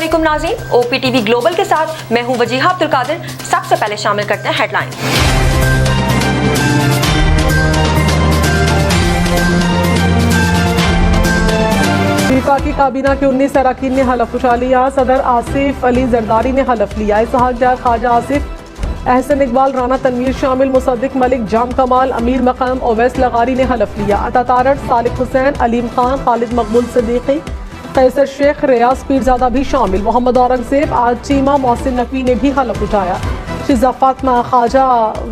अस्सलामुअलैकुम नाज़रीन, OPTV global के साथ मैं हूं वजीहा अब्दुल कादिर। सबसे पहले शामिल करते हैं हेडलाइन। वफाकी काबीना के 19 अरकान ने हलफ उठा लिया। सदर आसिफ अली जरदारी ने हलफ लिया। इसहाक डार, ख्वाजा आसिफ, अहसन इकबाल, राना तनवीर शामिल, मुसद्दिक मलिक, जाम कमाल, अमीर मकाम, ओवैस लगारी ने हलफ लिया। अता तारड़, सालिक हुसैन, अलीम खान, खालिद मकबूल सिद्दीकी, कैसर शेख, रियाज पीरजादा भी शामिल। मोहम्मद औरंगजेब, आज चीमा, मोहसिन नकवी ने भी हलफ उठाया। शिजा फातिमा ख्वाजा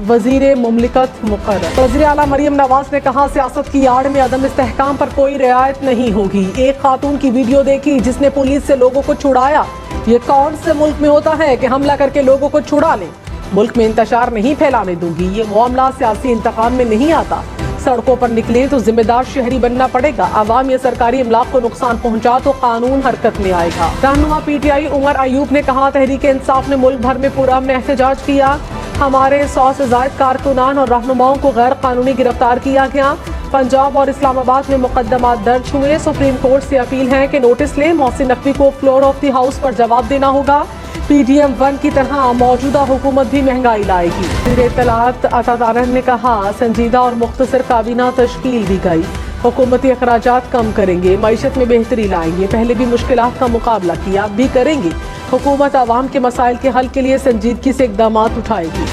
वजीर मुमलिकत मुकर्रर। वज़ीर आला मरियम नवाज ने कहा, सियासत की आड़ में अदम इस्तेहकाम पर कोई रियायत नहीं होगी। एक खातून की वीडियो देखी जिसने पुलिस से लोगों को छुड़ाया। ये कौन से मुल्क में होता है कि हमला करके लोगों को छुड़ा लें? मुल्क में इंतशार नहीं फैलाने दूंगी। ये मामला सियासी इंतकाम में नहीं आता। सड़कों पर निकले तो जिम्मेदार शहरी बनना पड़ेगा। आवाम या सरकारी इमलाक को नुकसान पहुंचा तो कानून हरकत में आएगा। रहनुमा PTI उमर अयूब ने कहा, तहरीक इंसाफ ने मुल्क भर में पुरअमन एहतजाज किया। हमारे 100 से ज्यादा कारकुनान और रहनुमाओं को गैर कानूनी गिरफ्तार किया गया। पंजाब और इस्लामाबाद में मुकदमात दर्ज हुए। सुप्रीम कोर्ट से अपील है कि नोटिस लें। मोहसिन नकवी को फ्लोर ऑफ द हाउस पर जवाब देना होगा। PDM 1 की तरह मौजूदा हुकूमत भी महंगाई लाएगी। वज़ीर इत्तलात अता तारड़ ने कहा, संजीदा और मुख्तसर काबीना तश्कील दी गई। हुकूमती अखराजात कम करेंगे, मईशत में बेहतरी लाएंगे। पहले भी मुश्किलात का मुकाबला किया, अब भी करेंगे। हुकूमत आवाम के मसाइल के हल के लिए संजीदगी से इक़दामात उठाएगी।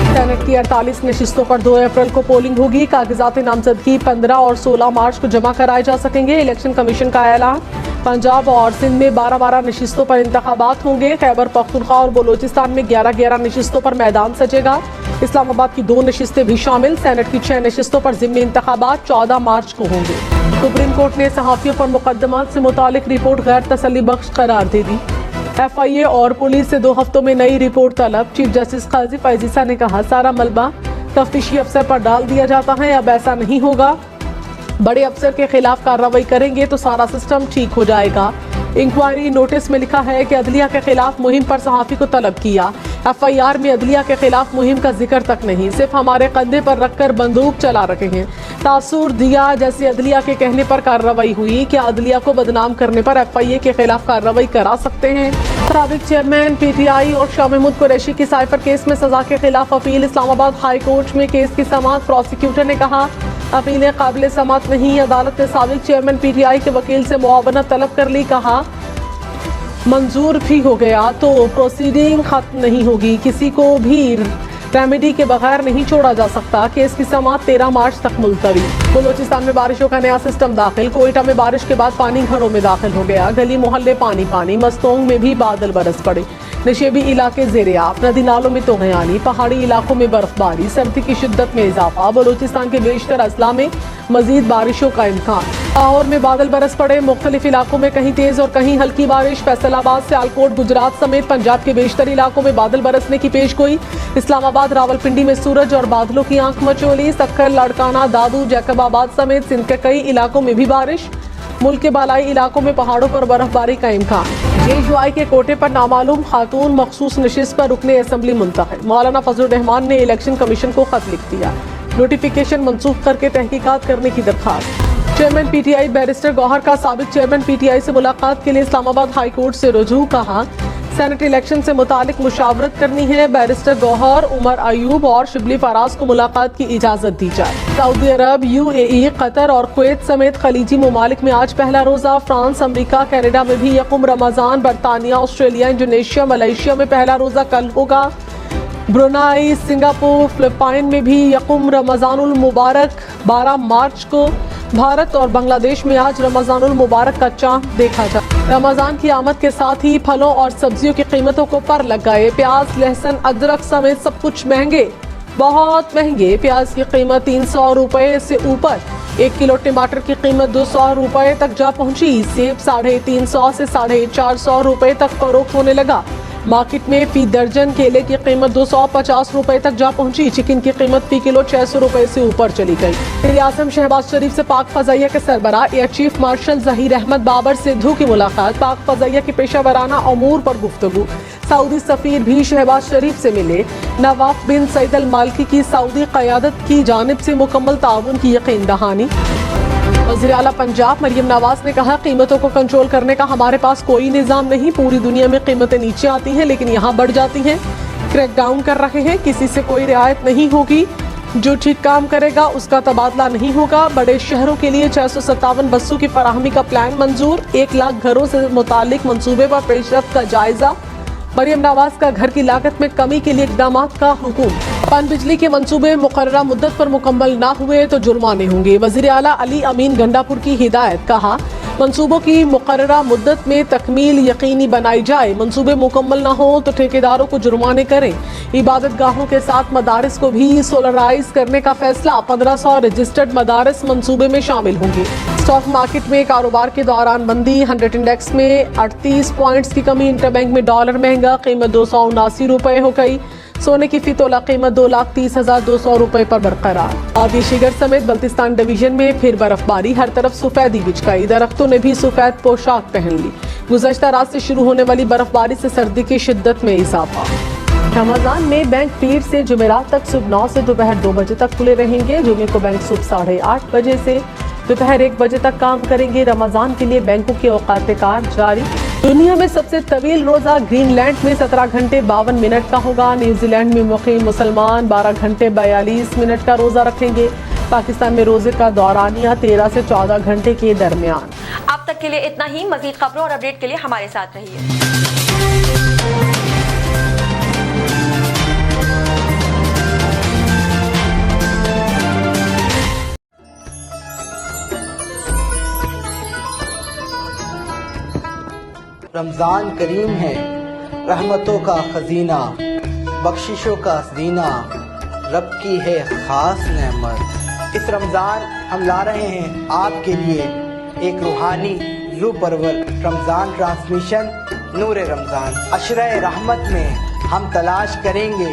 सेनेट की 48 नशिस्तों पर 2 अप्रैल को पोलिंग होगी। कागजात नामजदगी 15 और 16 मार्च को जमा कराए जा सकेंगे। इलेक्शन कमीशन का ऐलान। पंजाब और सिंध में 12-12 नशिस्तों पर इंतखाबात होंगे। खैबर पख्तूनख्वा और बलोचिस्तान में 11-11 नशिस्तों पर मैदान सजेगा। इस्लामाबाद की 2 नशिस्तें भी शामिल। सेनेट की 6 नशिस्तों पर ज़िम्मी इंतखाबात 14 मार्च को होंगे। सुप्रीम कोर्ट ने सहाफ़ियों पर मुकदमात से मुतालिक रिपोर्ट गैर तसल्ली बख्श करार दे दी। FIA और पुलिस से 2 हफ्तों में नई रिपोर्ट तलब। चीफ जस्टिस काजी फैजीसा ने कहा, सारा मलबा तफ्तीशी अफसर पर डाल दिया जाता है, अब ऐसा नहीं होगा। बड़े अफसर के खिलाफ कार्रवाई करेंगे तो सारा सिस्टम ठीक हो जाएगा। इंक्वायरी नोटिस में लिखा है कि अदलिया के खिलाफ मुहिम पर सहाफ़ी को तलब किया। FIR में अदलिया के खिलाफ मुहिम का जिक्र तक नहीं, सिर्फ हमारे कंधे पर रखकर बंदूक चला रखे हैं। तासुर दिया जैसे अदलिया के कहने पर कार्रवाई हुई। क्या अदलिया को बदनाम करने पर FIA के खिलाफ कार्रवाई करा सकते हैं? साबिक चेयरमैन PTI और शाह महमूद कुरैशी की साइफर केस में सजा के खिलाफ अपील। इस्लामाबाद हाई कोर्ट में केस की समाअत। प्रोसिक्यूटर ने कहा, अपीलें काबिल समाअत नहीं। अदालत ने साबिक चेयरमैन PTI के वकील से मुआवनत तलब कर ली। कहा, मंजूर भी हो गया तो प्रोसीडिंग खत्म नहीं होगी। किसी को भी रेमेडी के बगैर नहीं छोड़ा जा सकता। केस की समाअत 13 मार्च तक मुलतवी। बलोचिस्तान में बारिशों का नया सिस्टम दाखिल। कोयटा में बारिश के बाद पानी घरों में दाखिल हो गया। गली मोहल्ले पानी पानी। मस्तोंग में भी बादल बरस पड़े। नशेबी इलाके ज़ेर-ए-आब। नदी नालों में तोग़यानी। पहाड़ी इलाकों में बर्फबारी। सर्दी की शिद्दत में इजाफा। बलोचिस्तान के बेशतर अजला में मजीद बारिशों का इम्कान। लाहौर में बादल बरस पड़े। मुख्तलिफ इलाकों में कहीं तेज और कहीं हल्की बारिश। फैसलाबाद, सियालकोट, गुजरात समेत पंजाब के बेशतर इलाकों में बादल बरसने की पेशगोई। इस्लामाबाद, रावलपिंडी में सूरज और बादलों की आंख मचोली। सक्कर, लाड़काना, दादू, जैकबाबाद समेत सिंध के कई इलाकों में भी बारिश। मुल्क के बालाई इलाकों में पहाड़ों पर बर्फबारी का इम्कान। JUI के कोटे पर नामालूम खातून मखसूस नशिस्त पर रुकने असेंबली मुंतखब। मौलाना फजलुर रहमान ने इलेक्शन कमीशन को खत लिख दिया। नोटिफिकेशन मंसूख करके तहकीकात करने की दरखास्त। चेयरमैन PTI बैरिस्टर गौहर का साबिक चेयरमैन PTI से मुलाकात के लिए इस्लामाबाद हाई कोर्ट से रुजू। कहा, सेनेट इलेक्शन से मुतालिक मुशावरत करनी है। बैरिस्टर गौहर, उमर अयूब और शिबली फराज को मुलाकात की इजाजत दी जाए। सऊदी अरब, UAE, कतर और कुवैत समेत खलीजी ममालिक में आज पहला रोजा। फ्रांस, अमरीका, कनाडा में भी यकुम रमजान। बरतानिया, ऑस्ट्रेलिया, इंडोनेशिया, मलेशिया में पहला रोजा कल होगा। ब्रुनाई, सिंगापुर, फिलिपाइन में भी यकुम रमजानुल मुबारक 12 मार्च को। भारत और बांग्लादेश में आज रमजानुल मुबारक का चांद देखा जा। रमजान की आमद के साथ ही फलों और सब्जियों की कीमतों को पर लग गए। प्याज, लहसुन, अदरक समेत सब कुछ महंगे, बहुत महंगे। प्याज की कीमत 300 रुपए से ऊपर। 1 किलो टमाटर की कीमत 200 रुपए तक जा पहुंची। सेब 350 से 450 रुपए तक फरोख्त होने लगा। मार्केट में फी दर्जन केले की कीमत 250 रुपए तक जा पहुंची। चिकन की कीमत फी किलो 600 रुपए से ऊपर चली गई। वज़ीर आज़म शहबाज शरीफ से पाक फजाइया के सरबराह air chief marshal Zaheer Ahmed Babar Sidhu की मुलाकात। पाक फजाइया की पेशा वराना अमूर पर गुफ्तगू। सऊदी सफीर भी शहबाज शरीफ से मिले। नवाफ बिन सईद अल मालिकी की सऊदी क़यादत की जानिब से मुकम्मल ताउन की यकीन दहानी। वज़ीर आला पंजाब मरियम नवाज ने कहा, कीमतों को कंट्रोल करने का हमारे पास कोई निज़ाम नहीं। पूरी दुनिया में कीमतें नीचे आती हैं लेकिन यहाँ बढ़ जाती हैं। क्रैक डाउन कर रहे हैं, किसी से कोई रियायत नहीं होगी। जो ठीक काम करेगा उसका तबादला नहीं होगा। बड़े शहरों के लिए 657 बसों की फराहमी का प्लान मंजूर। 1 लाख घरों से मुतालिक मंसूबे पर पेशरफ्त का जायजा। मरियम नवाज का घर की लागत में कमी के लिए इक़दामात का हुक्म। पन बिजली के मंसूबे मुकर्ररा मुद्दत पर मुकम्मल ना हुए तो जुर्माने होंगे। वज़ीर आला अली अमीन गंडापुर की हिदायत। कहा, मंसूबों की मुकर्ररा मुद्दत में तकमील यकीनी बनाई जाए। मंसूबे मुकम्मल ना हो तो ठेकेदारों को जुर्माने करें। इबादत गाहों के साथ मदारिस को भी सोलराइज करने का फैसला। 1500 रजिस्टर्ड मदारिस मंसूबे में शामिल होंगे। स्टॉक मार्केट में कारोबार के दौरान मंदी। 100 इंडेक्स में 38 पॉइंट्स की कमी। इंटरबैंक में डॉलर महंगा, कीमत 279 रुपए हो गई। सोने की फी तोला कीमत 2,30,200 रुपए पर बरकरार। आदि शिगर समेत बल्तिस्तान डिवीजन में फिर बर्फबारी। हर तरफ सफेदी बिछ गई। दरख्तों ने भी सफेद पोशाक पहन ली। गुज़श्ता रात से शुरू होने वाली बर्फबारी से सर्दी की शिद्दत में इजाफा। रमजान में बैंक पीर से जुमेरात तक सुबह 9 से दोपहर 2 बजे तक खुले रहेंगे। जुमे को बैंक सुबह 8:30 बजे से दोपहर 1 बजे तक काम करेंगे। रमजान के लिए बैंकों के औकात कार जारी। दुनिया में सबसे तवील रोजा ग्रीनलैंड में 17 घंटे 52 मिनट का होगा। न्यूजीलैंड में मुकीम मुसलमान 12 घंटे 42 मिनट का रोजा रखेंगे। पाकिस्तान में रोजे का दौरानिया 13 से 14 घंटे के दरमियान। अब तक के लिए इतना ही। मजीद खबरों और अपडेट के लिए हमारे साथ रहिए। रमज़ान करीम है, रहमतों का खजीना, बख्शिशों का जीना, रब की है खास नेमत। इस रमज़ान हम ला रहे हैं आपके लिए एक रूहानी रू परवर रमज़ान ट्रांसमिशन नूर रमज़ान। अशरे रहमत में हम तलाश करेंगे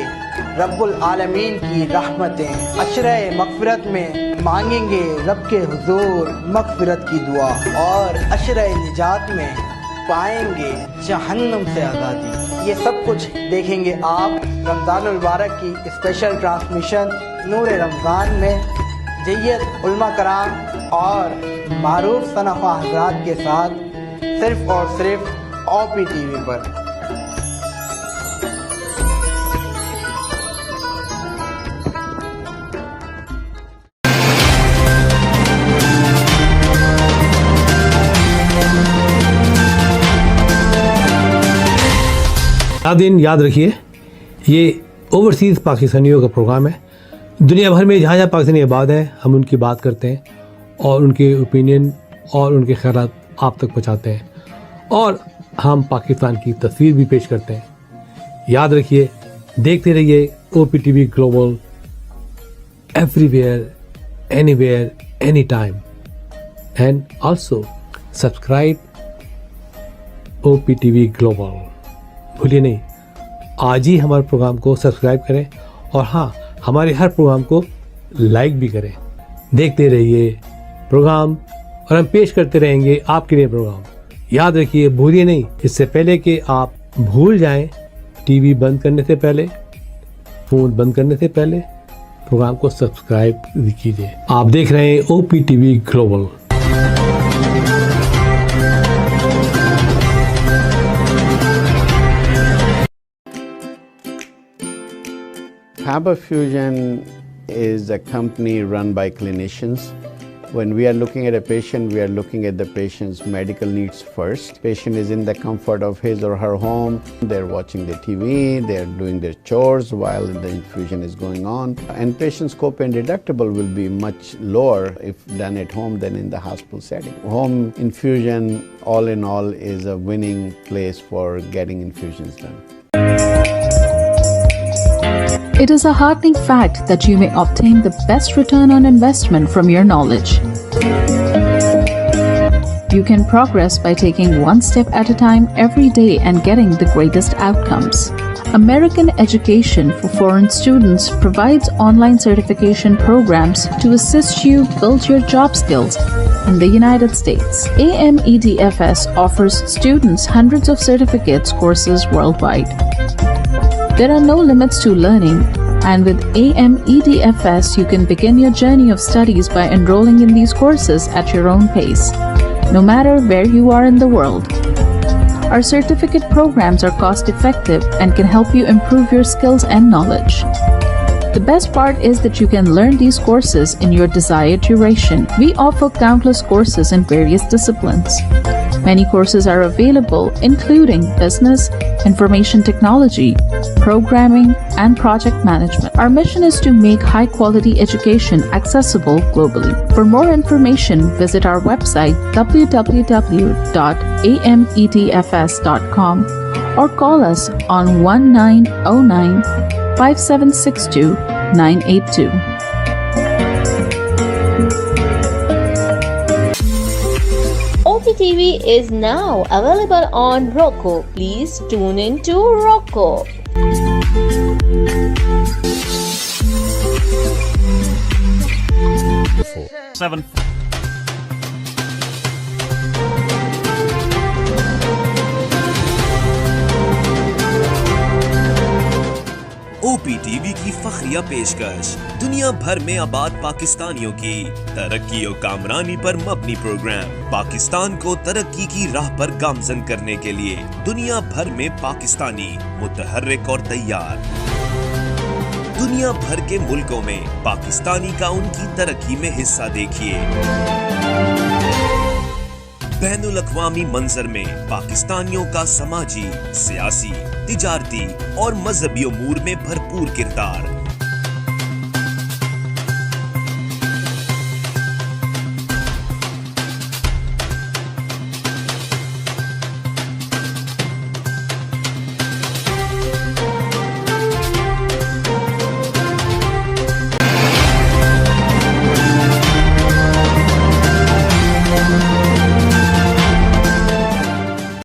रब्बुल आलमीन की रहमतें। अशरे मग़फ़िरत में मांगेंगे रब के हुजूर मग़फ़िरत की दुआ। और अशरे निजात में पाएंगे जहन्नम से आज़ादी। ये सब कुछ देखेंगे आप रमज़ान मुबारक की स्पेशल ट्रांसमिशन नूर रमज़ान में जय्यद उलमा कराम और मारूफ सनाफ़ा हज़रात के साथ सिर्फ और सिर्फ OP-TV पर। दिन याद रखिए, ये ओवरसीज़ पाकिस्तानियों का प्रोग्राम है। दुनिया भर में जहाँ जहाँ पाकिस्तानी आबाद हैं हम उनकी बात करते हैं और उनके ओपिनियन और उनके ख़यालात आप तक पहुँचाते हैं और हम पाकिस्तान की तस्वीर भी पेश करते हैं। याद रखिए, देखते रहिए OP-TV global, everywhere, anywhere, any time. And also subscribe OP-TV global. भूलिए नहीं, आज ही हमारे प्रोग्राम को सब्सक्राइब करें और हाँ, हमारे हर प्रोग्राम को लाइक भी करें। देखते रहिए प्रोग्राम और हम पेश करते रहेंगे आपके लिए प्रोग्राम। याद रखिए, भूलिए नहीं, इससे पहले कि आप भूल जाएं, टीवी बंद करने से पहले, फ़ोन बंद करने से पहले प्रोग्राम को सब्सक्राइब कीजिए। आप देख रहे हैं OP-TV global. Faber Fusion is a company run by clinicians. When we are looking at a patient, we are looking at the patient's medical needs first. Patient is in the comfort of his or her home. They're watching the TV, they're doing their chores while the infusion is going on. And patient's copay and deductible will be much lower if done at home than in the hospital setting. Home infusion, all in all, is a winning place for getting infusions done. It is a heartening fact that you may obtain the best return on investment from your knowledge. You can progress by taking one step at a time every day and getting the greatest outcomes. American Education for Foreign Students provides online certification programs to assist you build your job skills in the United States. AMEDFS offers students hundreds of certificates courses worldwide. There are no limits to learning And with AMEDFS, you can begin your journey of studies by enrolling in these courses at your own pace, no matter where you are in the world. Our certificate programs are cost-effective and can help you improve your skills and knowledge. The best part is that you can learn these courses in your desired duration. We offer countless courses in various disciplines. Many courses are available, including business, information technology, programming, and project management. Our mission is to make high-quality education accessible globally. For more information, visit our website www.amedfs.com or call us on 1909 5762 982. OPTV is now available on Roku. Please tune in to Roku. OPTV की फखरिया पेशकश दुनिया भर में आबाद पाकिस्तानियों की तरक्की और कामरानी पर मबनी प्रोग्राम पाकिस्तान को तरक्की की राह पर गामजन करने के लिए दुनिया भर में पाकिस्तानी मुतहर्रिक और तैयार। दुनिया भर के मुल्कों में पाकिस्तानी का उनकी तरक्की में हिस्सा देखिए। बैनुल अक़वामी मंजर में पाकिस्तानियों का समाजी, सियासी, तिजारती और मजहबी उमूर में भरपूर किरदार।